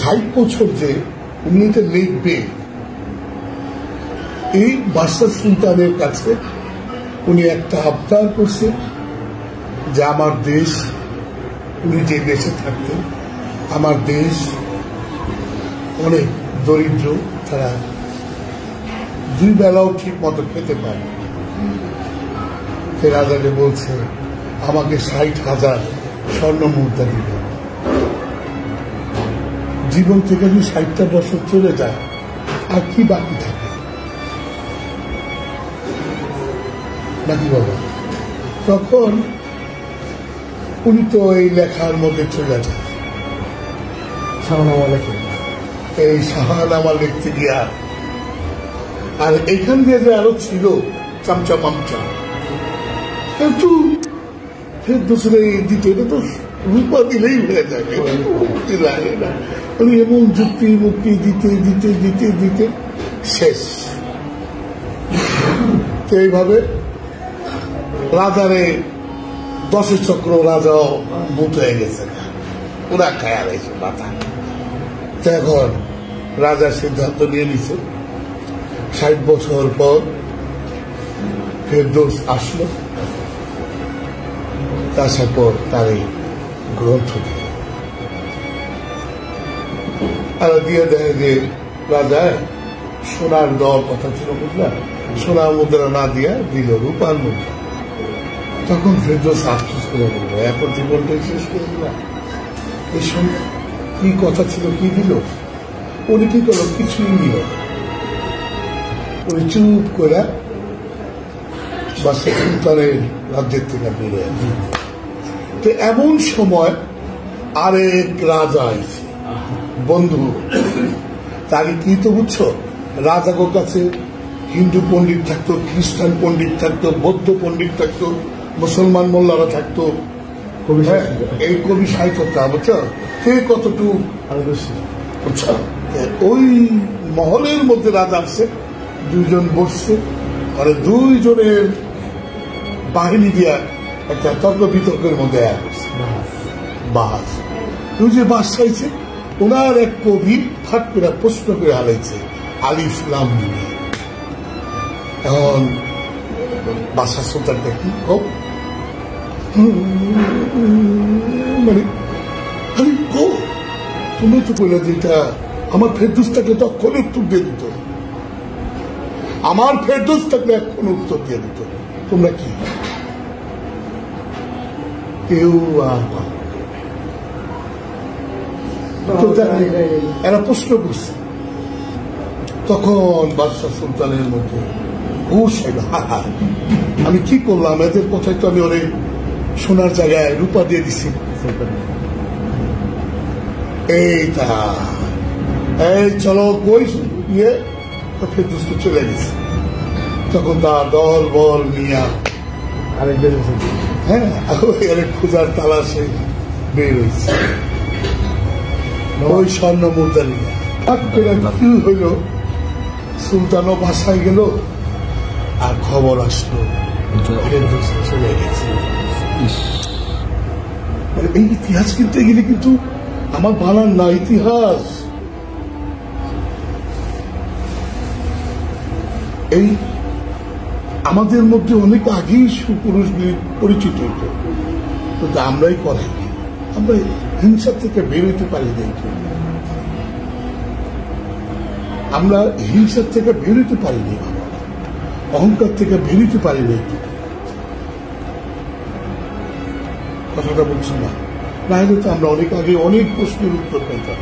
60 বছর যে উনি এটা লিখবে, এই বাদশাহ সুলতানের কাছে উনি একটা আবদার করছেন যে আমার দেশ, উনি যে দেশে থাকতেন, আমার দেশ অনেক দরিদ্র, তারা 2 বেলাও ঠিক মতো খেতে পারে। সে রাজাকে বলছে আমাকে 60,000 স্বর্ণ মুদ্রা দিবে। জীবন থেকে যদি 60টা বছর চলে যায় আর কি বাকি থাকে নাকি বাবা? তখন উনি তো এই লেখার মধ্যে চলে যায়, এই শাহনামা লিখতে গিয়া। আর এখান দিয়ে যে আরো ছিল চামচা মামচা, একটু ফের দোসরে দিতে, এটা তো রূপা দিলেই হয়ে যাবে, লাগে না। উনি এমন যুক্তি মুক্তি দিতে দিতে দিতে দিতে শেষ। তো এইভাবে রাজারে 10 চক্র রাজাও ভূত হয়ে গেছে, পুরা খায়া রয়েছে মাথা। তো এখন রাজা সিদ্ধান্ত নিয়ে নিছে 60 বছর পর ফেরদৌস আসলো, আসার পর তার এই গ্রন্থ দিয়ে দেখে যে রাজা সোনার দেওয়ার কথা ছিল বুঝলা, সোনার মুদ্রা না দিয়া দিল রূপার মুদ্রা। তখন ফেরদৌস আফসোস করে বলল এত জীবনটাই শেষ করে দিলাম, এই সঙ্গে কি কথা ছিল, কি দিল? উনি কি করলো? কিছুই দিল। উনি চুপ করে বাদশাহ সুলতানের রাজ্যের থেকে বেড়ে আসে। তো এমন সময় আরেক রাজা আইছে বন্ধু। তাকে কি তো বুঝছো, রাজাগোর কাছে হিন্দু পণ্ডিত থাকতো, খ্রিস্টান পণ্ডিত থাকতো, বৌদ্ধ পণ্ডিত থাকতো, মুসলমান মোল্লারা থাকতো, এই কবি সাহিত্যটা বুঝছো, কে কতটুকু বুঝছো। ওই মহলের মধ্যে রাজা আসছে, 2 জন বসছে, আর 2 জনের বাহিনী দিয়া একটা তর্ক বিতর্কের মধ্যে বাস। তুই যে বাস চাইছে, ওনার এক কবি ফাট করে প্রশ্ন করে হারাইছে আলিফ লাম মিম। এখন বাদশাহ সুলতানটা কি কব, মানে তুমি তো বলে যেটা আমার ফেরদৌসটাকে তখন উত্তর দিয়ে দিত, আমার ফেরদৌসটাকে এখন উত্তর দিয়ে দিত, তোমরা কি কেউ এরা প্রশ্ন করছে। তখন বাদশাহ সুলতানের মধ্যে হুশ হইল, আমি কি করলাম, এদের কথায় তো আমি ওরে সোনার জায়গায় রূপা দিয়ে দিছি। এই চলো কই ইয়ে ফেরদৌস চলে গেছে। তখন তার দল বল নিয়া আরেক খোঁজার তালাশে বের হয়েছে ওই স্বর্ণ মুদ্রা নিয়ে। কি হইল, সুলতানও বাসায় গেল, আর খবর আসলো ফেরদৌস চলে গেছে। এই ইতিহাস কিনতে গেলে কিন্তু আমার বানান না, ইতিহাস। এই আমাদের মধ্যে অনেক আগেই সুপুরুষগুলি পরিচিত হইত, কিন্তু আমরাই করাই, আমরা হিংসা থেকে বেরোতে পারি না। আমরা হিংসার থেকে বেরোতে পারিনি, অহংকার থেকে বেরোতে পারিনি। কথাটা বলছি না, না হলে তো আমরা অনেক আগে অনেক প্রশ্নের উত্তর পেতাম।